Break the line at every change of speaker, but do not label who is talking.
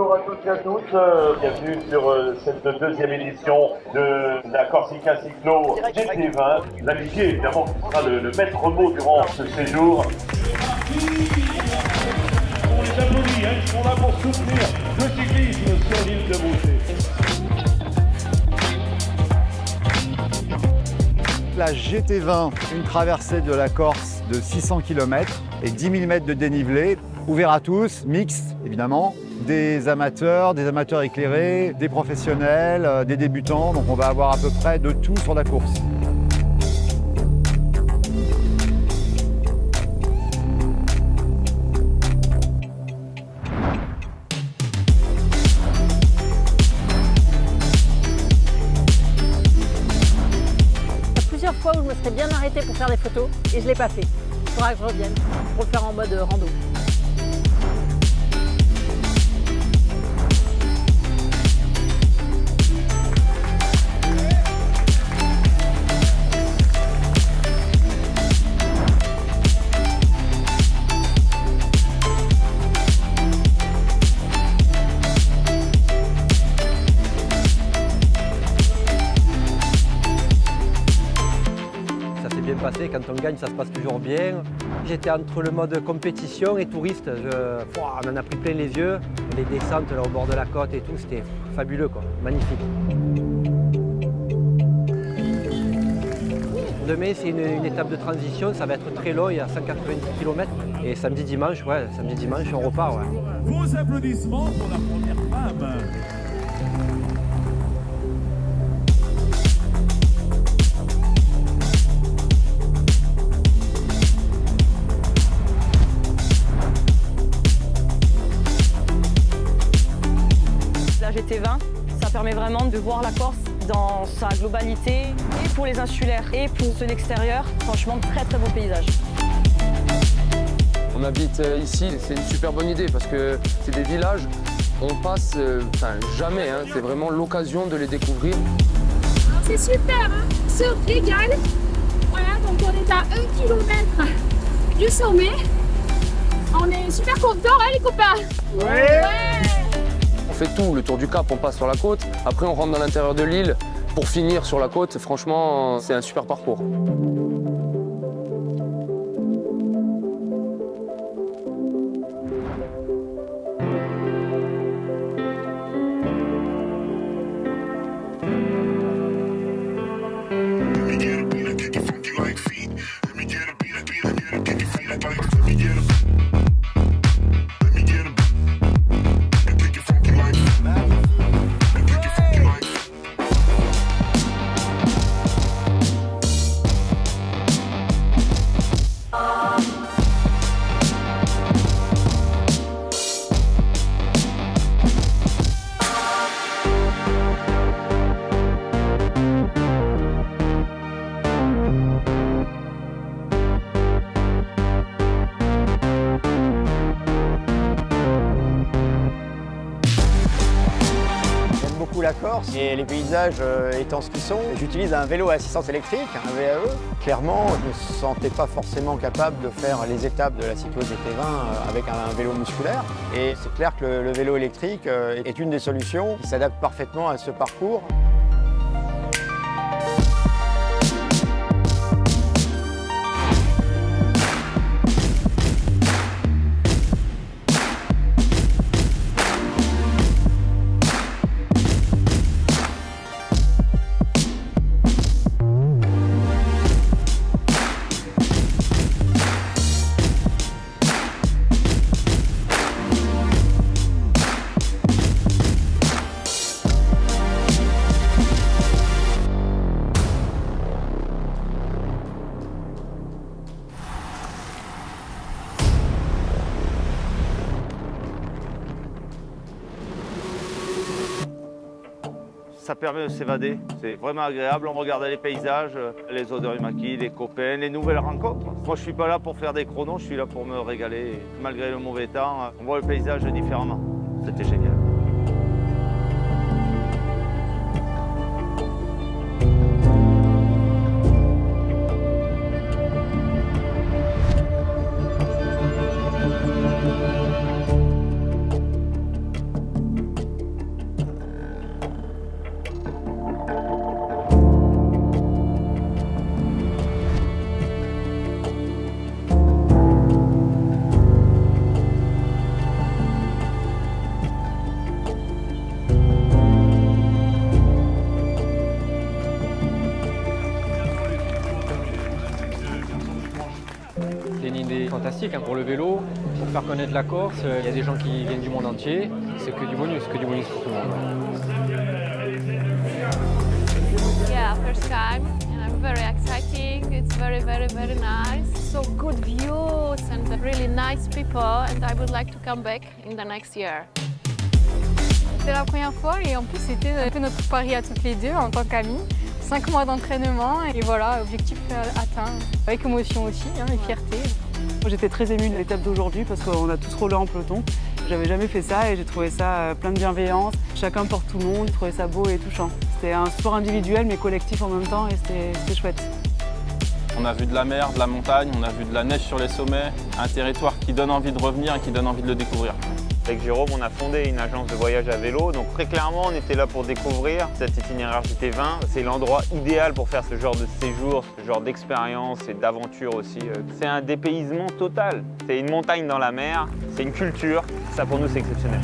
bonjour à toutes et à tous. Bienvenue sur cette deuxième édition de la Corsica Cyclo GT20. L'amitié, évidemment, qui sera le maître mot durant ce séjour.
On les applaudit, hein, ils sont là pour soutenir le cyclisme sur l'île de Beauté.
La GT20, une traversée de la Corse de 600 km et 10 000 mètres de dénivelé, ouvert à tous, mixte évidemment, des amateurs éclairés, des professionnels, des débutants, donc on va avoir à peu près de tout sur la course.
Plusieurs fois où je me serais bien arrêtée pour faire des photos et je ne l'ai pas fait. Il faudra que je revienne pour le faire en mode rando.
Passé. Quand on gagne, ça se passe toujours bien. J'étais entre le mode compétition et touriste. On en a pris plein les yeux. Les descentes là, au bord de la côte et tout, c'était fabuleux, quoi. Magnifique. Demain, c'est une étape de transition. Ça va être très long, il y a 190 km. Et samedi, dimanche, on repart. Ouais.
Vos applaudissements pour la première femme.
La GT20, ça permet vraiment de voir la Corse dans sa globalité, et pour les insulaires et pour ceux d'extérieur, franchement très très beau paysage.
On habite ici, c'est une super bonne idée parce que c'est des villages, on passe jamais, hein, c'est vraiment l'occasion de les découvrir.
C'est super, hein, on se régale. Voilà, donc on est à 1 km du sommet. On est super contents, hein, les copains. Ouais.
On fait tout, le tour du Cap, on passe sur la côte, après on rentre dans l'intérieur de l'île pour finir sur la côte. Franchement, c'est un super parcours.
La Corse et les paysages étant ce qu'ils sont. J'utilise un vélo à assistance électrique, un VAE. Clairement, je ne me sentais pas forcément capable de faire les étapes de la cyclo GT20 avec un vélo musculaire. Et c'est clair que le vélo électrique est une des solutions qui s'adapte parfaitement à ce parcours.
Ça permet de s'évader, c'est vraiment agréable, on regarde les paysages, les odeurs du maquis, les copains, les nouvelles rencontres. Moi je ne suis pas là pour faire des chronos, je suis là pour me régaler. Malgré le mauvais temps, on voit le paysage différemment, c'était génial.
fantastique hein, pour le vélo, pour faire connaître la Corse. Il y a des gens qui viennent du monde entier. C'est que du bonus pour tout le monde.
Yeah, first time, and I'm very exciting. It's very nice. So good views and really nice people, and I would like to come back in the next year.
C'était la première fois et en plus c'était un peu notre pari à toutes les deux en tant qu'amies. 5 mois d'entraînement et voilà, objectif atteint. Avec émotion aussi et fierté.
J'étais très émue de l'étape d'aujourd'hui parce qu'on a tous roulé en peloton. J'avais jamais fait ça et j'ai trouvé ça plein de bienveillance. Chacun porte tout le monde, j'ai trouvé ça beau et touchant. C'était un sport individuel mais collectif en même temps et c'était chouette.
On a vu de la mer, de la montagne, on a vu de la neige sur les sommets, un territoire qui donne envie de revenir et qui donne envie de le découvrir.
Avec Jérôme, on a fondé une agence de voyage à vélo, donc très clairement on était là pour découvrir cet itinéraire JT20. C'est l'endroit idéal pour faire ce genre de séjour, ce genre d'expérience et d'aventure aussi. C'est un dépaysement total, c'est une montagne dans la mer, c'est une culture, ça pour nous c'est exceptionnel.